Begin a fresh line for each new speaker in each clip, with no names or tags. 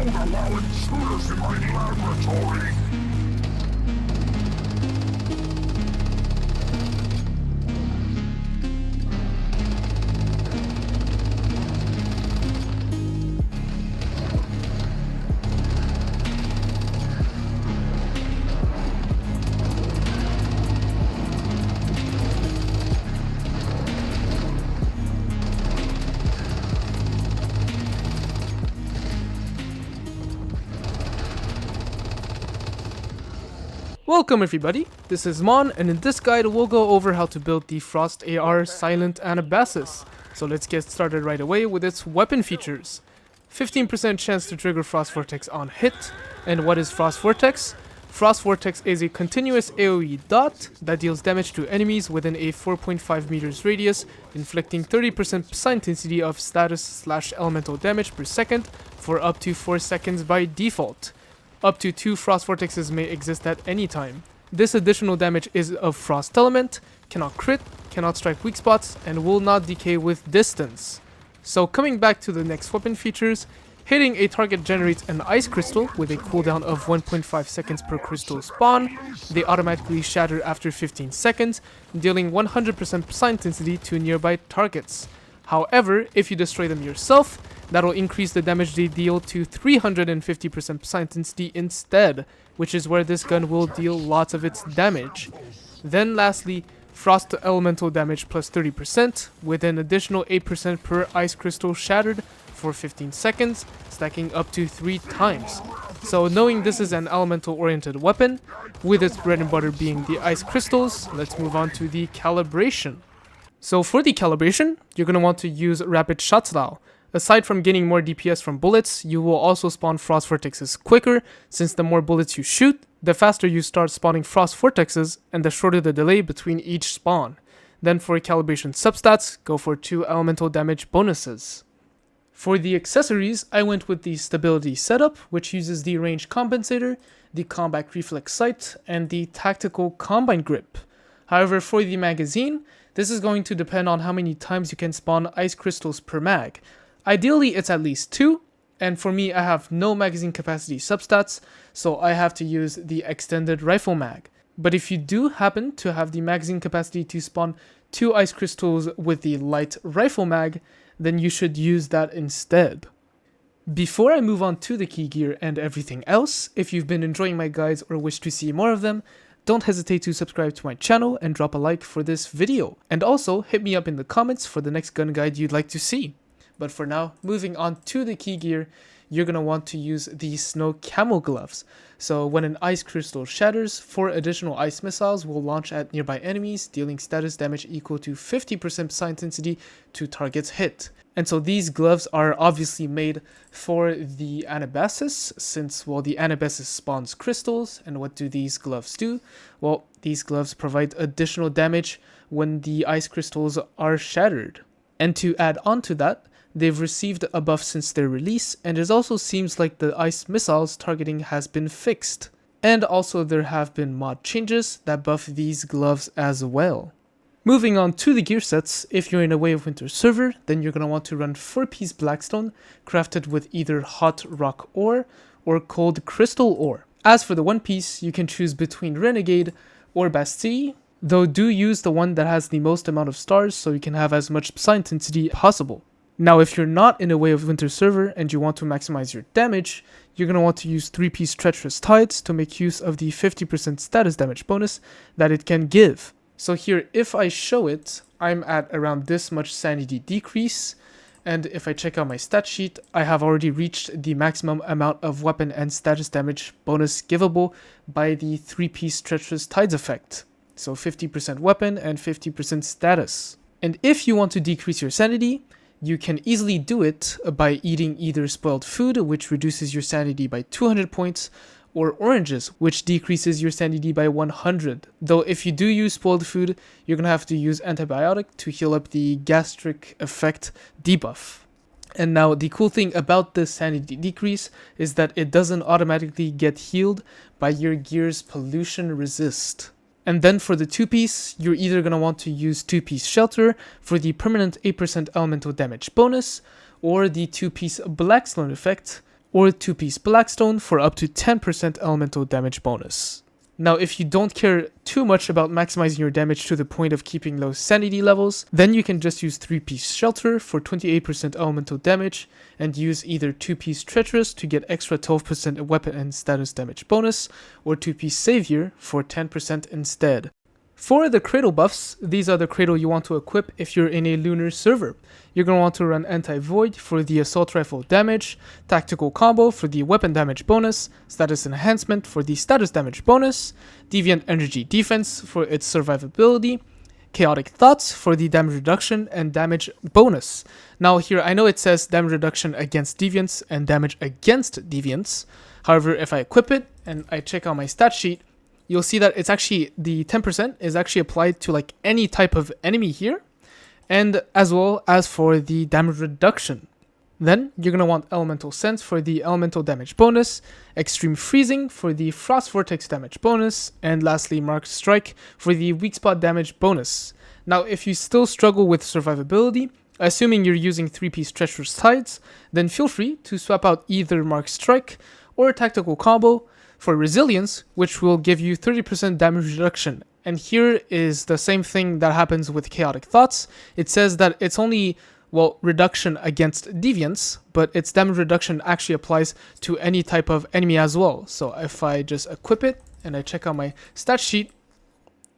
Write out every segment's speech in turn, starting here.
allowing intruders in my laboratory!
Welcome everybody, this is Mon, and in this guide we'll go over how to build the Frost AR Silent Anabasis. So let's get started right away with its weapon features. 15% chance to trigger Frost Vortex on hit. And what is Frost Vortex? Frost Vortex is a continuous AoE dot that deals damage to enemies within a 4.5 meters radius, inflicting 30% psi intensity of status/elemental damage per second for up to 4 seconds by default. Up to 2 Frost Vortexes may exist at any time. This additional damage is of Frost element, cannot crit, cannot strike weak spots, and will not decay with distance. So coming back to the next weapon features, hitting a target generates an ice crystal with a cooldown of 1.5 seconds per crystal spawn. They automatically shatter after 15 seconds, dealing 100% psi intensity to nearby targets. However, if you destroy them yourself, that'll increase the damage they deal to 350% psi intensity instead, which is where this gun will deal lots of its damage. Then lastly, Frost Elemental damage plus 30% with an additional 8% per ice crystal shattered for 15 seconds, stacking up to 3 times. So knowing this is an elemental oriented weapon, with its bread and butter being the ice crystals, let's move on to the calibration. So for the calibration, you're going to want to use rapid shot style. Aside from getting more DPS from bullets, you will also spawn Frost Vortexes quicker, since the more bullets you shoot, the faster you start spawning Frost Vortexes, and the shorter the delay between each spawn. Then for calibration substats, go for 2 elemental damage bonuses. For the accessories, I went with the stability setup, which uses the range compensator, the combat reflex sight, and the tactical combine grip. However, for the magazine, this is going to depend on how many times you can spawn ice crystals per mag. Ideally, it's at least 2, and for me, I have no magazine capacity substats, so I have to use the extended rifle mag. But if you do happen to have the magazine capacity to spawn 2 ice crystals with the light rifle mag, then you should use that instead. Before I move on to the key gear and everything else, if you've been enjoying my guides or wish to see more of them, don't hesitate to subscribe to my channel and drop a like for this video. And also, hit me up in the comments for the next gun guide you'd like to see. But for now, moving on to the key gear, you're going to want to use the snow camo gloves. So when an ice crystal shatters, 4 additional ice missiles will launch at nearby enemies, dealing status damage equal to 50% psi intensity to targets hit. And so these gloves are obviously made for the Anabasis, since, well, the Anabasis spawns crystals. And what do these gloves do? Well, these gloves provide additional damage when the ice crystals are shattered. And to add on to that, they've received a buff since their release, and it also seems like the ice missiles targeting has been fixed. And also there have been mod changes that buff these gloves as well. Moving on to the gear sets, if you're in a Way of Winter server, then you're going to want to run 4-piece Blackstone, crafted with either hot rock ore or cold crystal ore. As for the 1-piece, you can choose between Renegade or Bastille, though do use the one that has the most amount of stars so you can have as much psi intensity possible. Now if you're not in a Way of Winter server and you want to maximize your damage, you're going to want to use 3-piece Treacherous Tides to make use of the 50% status damage bonus that it can give. So here, if I show it, I'm at around this much sanity decrease, and if I check out my stat sheet, I have already reached the maximum amount of weapon and status damage bonus givable by the 3-piece Treacherous Tides effect. So 50% weapon and 50% status. And if you want to decrease your sanity, you can easily do it by eating either spoiled food, which reduces your sanity by 200 points, or oranges, which decreases your sanity by 100. Though if you do use spoiled food, you're going to have to use antibiotic to heal up the gastric effect debuff. And now the cool thing about this sanity decrease is that it doesn't automatically get healed by your gear's pollution resist. And then for the 2-piece, you're either going to want to use 2-piece Shelter for the permanent 8% elemental damage bonus, or the 2-piece Blackstone effect, or 2-piece Blackstone for up to 10% elemental damage bonus. Now, if you don't care too much about maximizing your damage to the point of keeping low sanity levels, then you can just use 3-piece Shelter for 28% elemental damage, and use either 2-piece Treacherous to get extra 12% weapon and status damage bonus, or 2-piece Savior for 10% instead. For the Cradle buffs, these are the Cradle you want to equip if you're in a lunar server. You're going to want to run Anti-Void for the Assault Rifle damage, Tactical Combo for the weapon damage bonus, Status Enhancement for the status damage bonus, Deviant Energy Defense for its survivability, Chaotic Thoughts for the damage reduction and damage bonus. Now here, I know it says damage reduction against deviants and damage against deviants. However, if I equip it and I check out my stat sheet, you'll see that it's actually, the 10% is actually applied to like any type of enemy here, and as well as for the damage reduction. Then you're going to want Elemental Sense for the elemental damage bonus, Extreme Freezing for the Frost Vortex damage bonus, and lastly Marked Strike for the weak spot damage bonus. Now if you still struggle with survivability, assuming you're using 3-piece Treacherous Tides, then feel free to swap out either Marked Strike or Tactical Combo for Resilience, which will give you 30% damage reduction. And here is the same thing that happens with Chaotic Thoughts. It says that it's only, well, reduction against deviants, but its damage reduction actually applies to any type of enemy as well. So if I just equip it and I check out my stat sheet,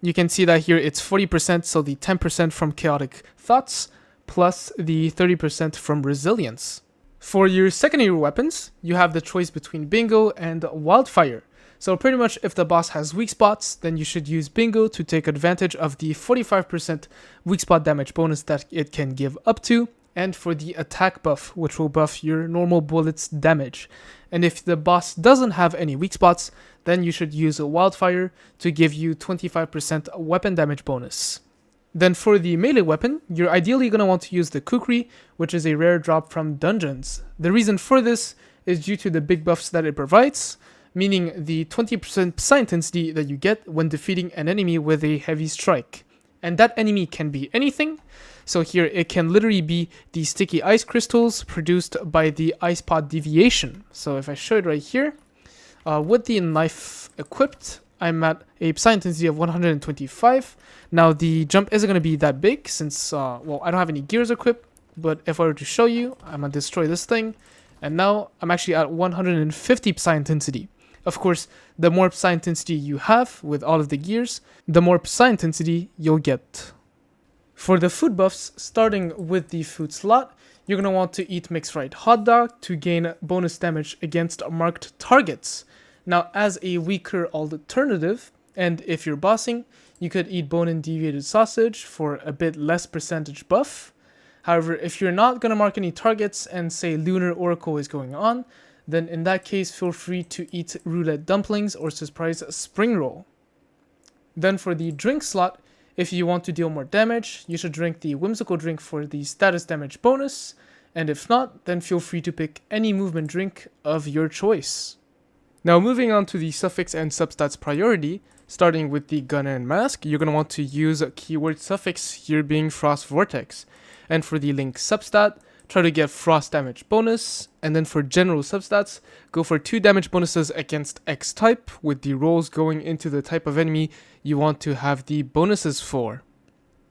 you can see that here it's 40%, so the 10% from Chaotic Thoughts plus the 30% from Resilience. For your secondary weapons, you have the choice between Bingo and Wildfire. So pretty much if the boss has weak spots, then you should use Bingo to take advantage of the 45% weak spot damage bonus that it can give up to, and for the attack buff, which will buff your normal bullets damage. And if the boss doesn't have any weak spots, then you should use a Wildfire to give you 25% weapon damage bonus. Then for the melee weapon, you're ideally going to want to use the Kukri, which is a rare drop from dungeons. The reason for this is due to the big buffs that it provides, meaning the 20% psi intensity that you get when defeating an enemy with a heavy strike. And that enemy can be anything, so here it can literally be the sticky ice crystals produced by the ice pod deviation. So if I show it right here, with the knife equipped, I'm at a psi intensity of 125. Now the jump isn't going to be that big since, well, I don't have any gears equipped, but if I were to show you, I'm going to destroy this thing, and now I'm actually at 150 psi intensity. Of course, the more psi intensity you have with all of the gears, the more psi intensity you'll get. For the food buffs, starting with the food slot, you're going to want to eat Mixed Right Hot Dog to gain bonus damage against marked targets. Now, as a weaker alternative, and if you're bossing, you could eat bone and deviated sausage for a bit less percentage buff. However, if you're not going to mark any targets and say Lunar Oracle is going on, then in that case, feel free to eat roulette dumplings or surprise spring roll. Then for the drink slot, if you want to deal more damage, you should drink the whimsical drink for the status damage bonus, and if not, then feel free to pick any movement drink of your choice. Now moving on to the suffix and substats priority, starting with the gun and mask, you're going to want to use a keyword suffix, here being Frost Vortex. And for the link substat, try to get frost damage bonus, and then for general substats, go for 2 damage bonuses against X type, with the rolls going into the type of enemy you want to have the bonuses for.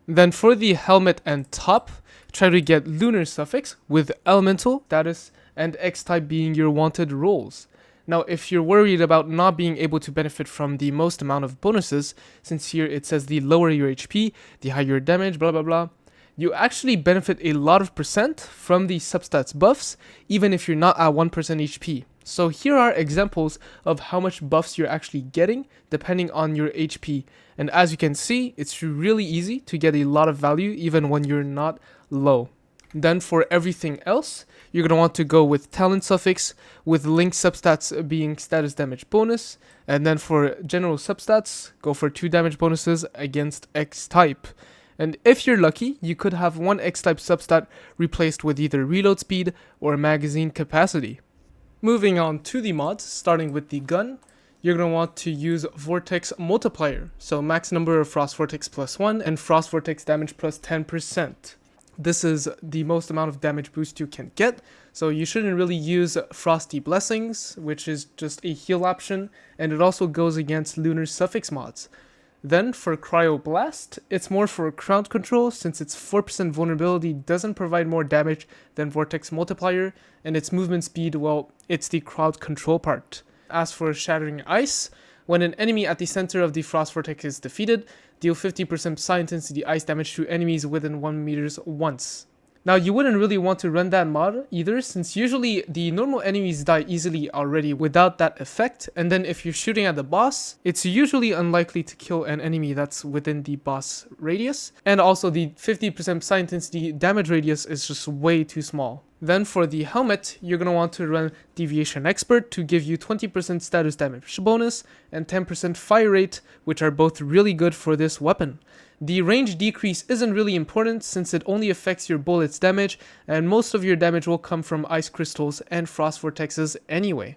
Then for the helmet and top, try to get lunar suffix with elemental, status, and X type being your wanted rolls. Now, if you're worried about not being able to benefit from the most amount of bonuses, since here it says the lower your HP, the higher your damage, blah blah blah, you actually benefit a lot of percent from the substats buffs, even if you're not at 1% HP. So here are examples of how much buffs you're actually getting depending on your HP. And as you can see, it's really easy to get a lot of value even when you're not low. Then for everything else, you're going to want to go with talent suffix, with link substats being status damage bonus, and then for general substats, go for 2 damage bonuses against X type. And if you're lucky, you could have one X-type substat replaced with either reload speed or magazine capacity. Moving on to the mods, starting with the gun, you're going to want to use Vortex Multiplier, so max number of Frost Vortex plus 1 and Frost Vortex damage plus 10%. This is the most amount of damage boost you can get, so you shouldn't really use Frosty Blessings, which is just a heal option, and it also goes against Lunar Suffix mods. Then for Cryo Blast, it's more for crowd control since its 4% vulnerability doesn't provide more damage than Vortex Multiplier, and its movement speed, well, it's the crowd control part. As for Shattering Ice, when an enemy at the center of the Frost Vortex is defeated, deal 50% psi intensity ice damage to enemies within 1 meters once. Now you wouldn't really want to run that mod either, since usually the normal enemies die easily already without that effect, and then if you're shooting at the boss, it's usually unlikely to kill an enemy that's within the boss radius, and also the 50% psi intensity damage radius is just way too small. Then for the helmet, you're going to want to run Deviation Expert to give you 20% status damage bonus and 10% fire rate, which are both really good for this weapon. The range decrease isn't really important since it only affects your bullet's damage, and most of your damage will come from ice crystals and frost vortexes anyway.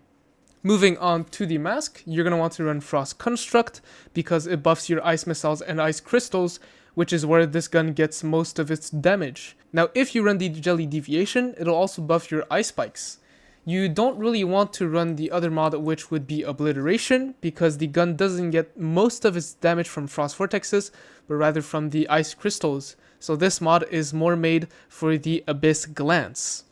Moving on to the mask, you're going to want to run Frost Construct because it buffs your ice missiles and ice crystals, which is where this gun gets most of its damage. Now if you run the Jelly Deviation, it'll also buff your ice spikes. You don't really want to run the other mod, which would be Obliteration, because the gun doesn't get most of its damage from frost vortexes, but rather from the ice crystals. So this mod is more made for the Abyss Glance.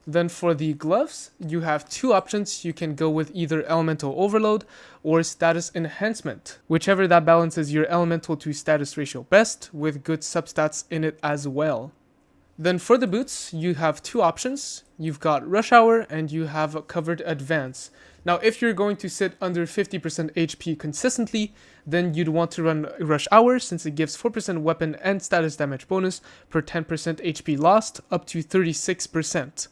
Then for the gloves, you have two options. You can go with either Elemental Overload or Status Enhancement, whichever that balances your elemental to status ratio best, with good substats in it as well. Then for the boots, you have two options. You've got Rush Hour and you have Covered Advance. Now if you're going to sit under 50% HP consistently, then you'd want to run Rush Hour since it gives 4% weapon and status damage bonus per 10% HP lost up to 36%.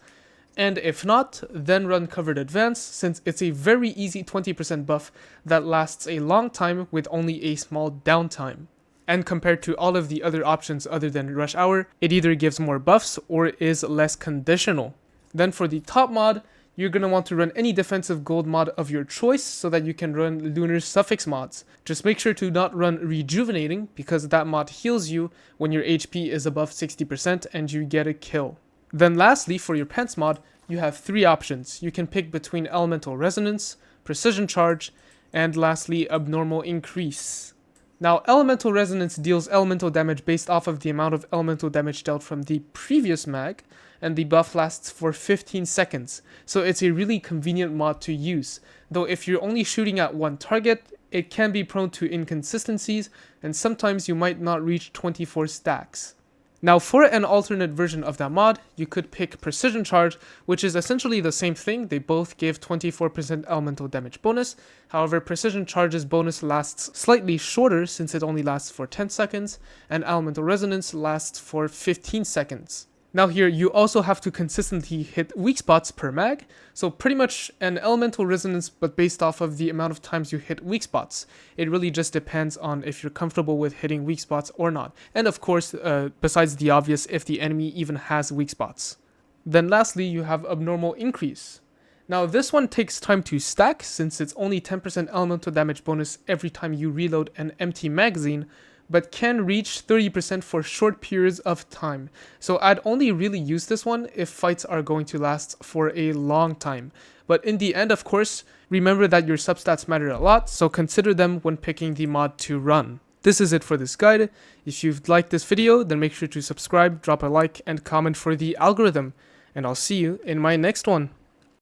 And if not, then run Covered Advance since it's a very easy 20% buff that lasts a long time with only a small downtime. And compared to all of the other options other than Rush Hour, it either gives more buffs or is less conditional. Then for the top mod, you're going to want to run any defensive gold mod of your choice so that you can run Lunar Suffix mods. Just make sure to not run Rejuvenating because that mod heals you when your HP is above 60% and you get a kill. Then lastly, for your pants mod, you have three options. You can pick between Elemental Resonance, Precision Charge, and lastly, Abnormal Increase. Now, Elemental Resonance deals elemental damage based off of the amount of elemental damage dealt from the previous mag, and the buff lasts for 15 seconds, so it's a really convenient mod to use. Though if you're only shooting at one target, it can be prone to inconsistencies, and sometimes you might not reach 24 stacks. Now for an alternate version of that mod, you could pick Precision Charge, which is essentially the same thing. They both give 24% elemental damage bonus. However, Precision Charge's bonus lasts slightly shorter since it only lasts for 10 seconds, and Elemental Resonance lasts for 15 seconds. Now here, you also have to consistently hit weak spots per mag, so pretty much an Elemental Resonance but based off of the amount of times you hit weak spots. It really just depends on if you're comfortable with hitting weak spots or not, and of course, besides the obvious, if the enemy even has weak spots. Then lastly, you have Abnormal Increase. Now this one takes time to stack since it's only 10% elemental damage bonus every time you reload an empty magazine, but can reach 30% for short periods of time. So I'd only really use this one if fights are going to last for a long time. But in the end, of course, remember that your substats matter a lot, so consider them when picking the mod to run. This is it for this guide. If you've liked this video, then make sure to subscribe, drop a like, and comment for the algorithm. And I'll see you in my next one.